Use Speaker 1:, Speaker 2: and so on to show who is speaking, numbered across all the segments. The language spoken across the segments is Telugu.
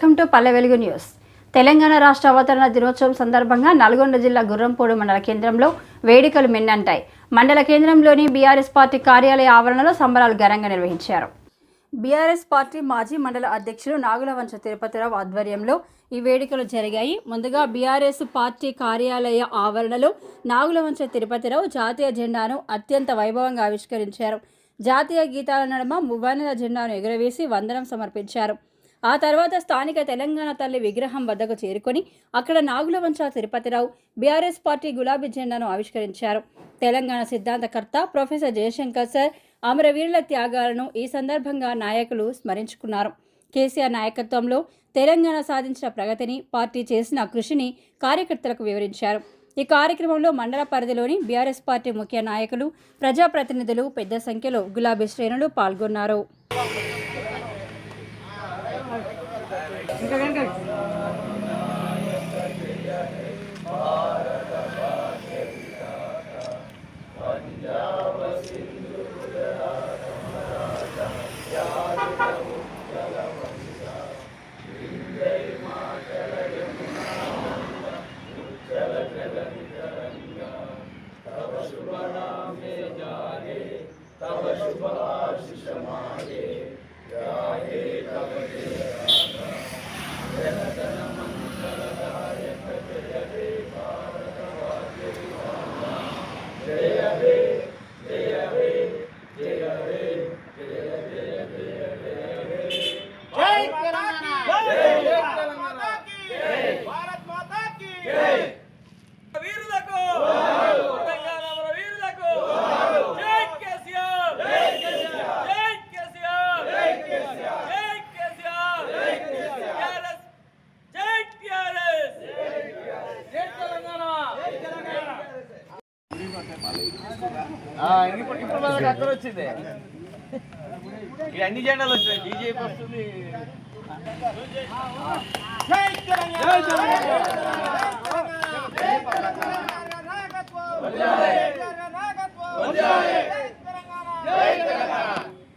Speaker 1: Welcome to Palle Velugu news. Telangana రాష్ట్ర అవతరణ దినోత్సవం సందర్భంగా నల్గొండ జిల్లా గుర్రంపోడు మండల కేంద్రంలో వేడుకలు మిన్నంటాయి. మండల కేంద్రంలోని బీఆర్ఎస్ పార్టీ కార్యాలయ ఆవరణలో సంబరాలు ఘనంగా నిర్వహించారు. బీఆర్ఎస్ పార్టీ మాజీ మండల అధ్యక్షులు నాగులవంచ తిరుపతిరావు ఆధ్వర్యంలో ఈ వేడుకలు జరిగాయి. ముందుగా బీఆర్ఎస్ పార్టీ కార్యాలయ ఆవరణలో నాగులవంచ తిరుపతిరావు జాతీయ జెండాను అత్యంత వైభవంగా ఆవిష్కరించారు. జాతీయ గీతాల నడుమ మువ్వన్నెల జెండాను ఎగురవేసి వందనం సమర్పించారు. ఆ తర్వాత స్థానిక తెలంగాణ తల్లి విగ్రహం వద్దకు చేరుకొని అక్కడ నాగులవంచ తిరుపతిరావు బీఆర్ఎస్ పార్టీ గులాబీ జెండాను ఆవిష్కరించారు. తెలంగాణ సిద్ధాంతకర్త ప్రొఫెసర్ జయశంకర్ సార్ అమరవీరుల త్యాగాలను ఈ సందర్భంగా నాయకులు స్మరించుకున్నారు. కేసీఆర్ నాయకత్వంలో తెలంగాణ సాధించిన ప్రగతిని, పార్టీ చేసిన కృషిని కార్యకర్తలకు వివరించారు. ఈ కార్యక్రమంలో మండల పరిధిలోని బీఆర్ఎస్ పార్టీ ముఖ్య నాయకులు, ప్రజాప్రతినిధులు పెద్ద సంఖ్యలో గులాబీ శ్రేణులు పాల్గొన్నారు.
Speaker 2: ఇప్పుడు అక్కడ వచ్చింది అన్ని జెండాలు వచ్చినాయి. బీజేపీ వస్తుంది.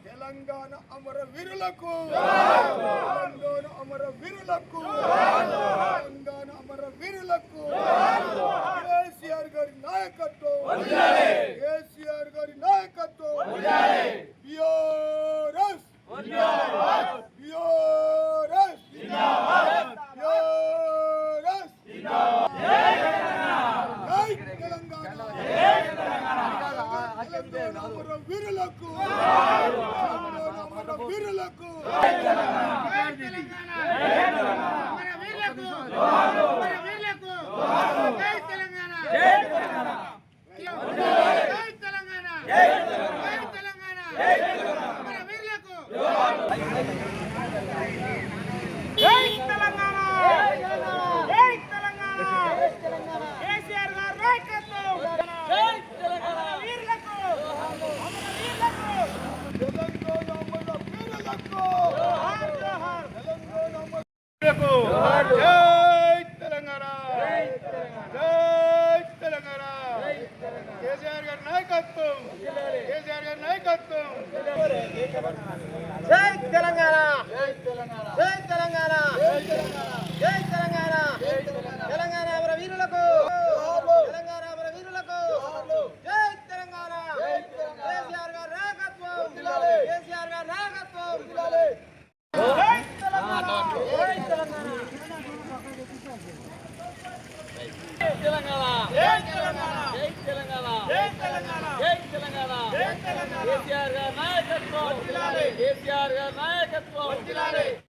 Speaker 3: తెలంగాణ అమర వీరులకు, తెలంగాణ అమర వీరులకు, తెలంగాణ అమర వీరులకు కేసీఆర్ గారి నాయకత్వం, కేసీఆర్ గారి నాయకత్వం, బీఆర్ఎస్ బీఆర్ఎస్ బీఆర్ఎస్ జై తెలంగాణ, తెలంగాణ అమర వీరులకు, అమర వీరులకు కేసీఆర్ గారి నాయకత్వం, కేసీఆర్ గారి నాయకత్వం.
Speaker 2: జై తెలంగాణ, జై తెలంగాణ, జై తెలంగాణ, జై తెలంగాణ, తెలంగాణ అమర వీరులకు, తెలంగాణ అమర వీరులకు జై తెలంగాణ. కేసీఆర్ గారి నాయకత్వం, కేసీఆర్ గారి నాయకత్వం. జై తెలంగాణ, జై తెలంగాణ, జై తెలంగాణ, జై తెలంగాణ, జై తెలంగాణ, జై తెలంగాణ, జై తెలంగాణ, జై తెలంగాణ. కేసీఆర్ గారి నాయకత్వం, కేసీఆర్ గారి నాయకత్వం.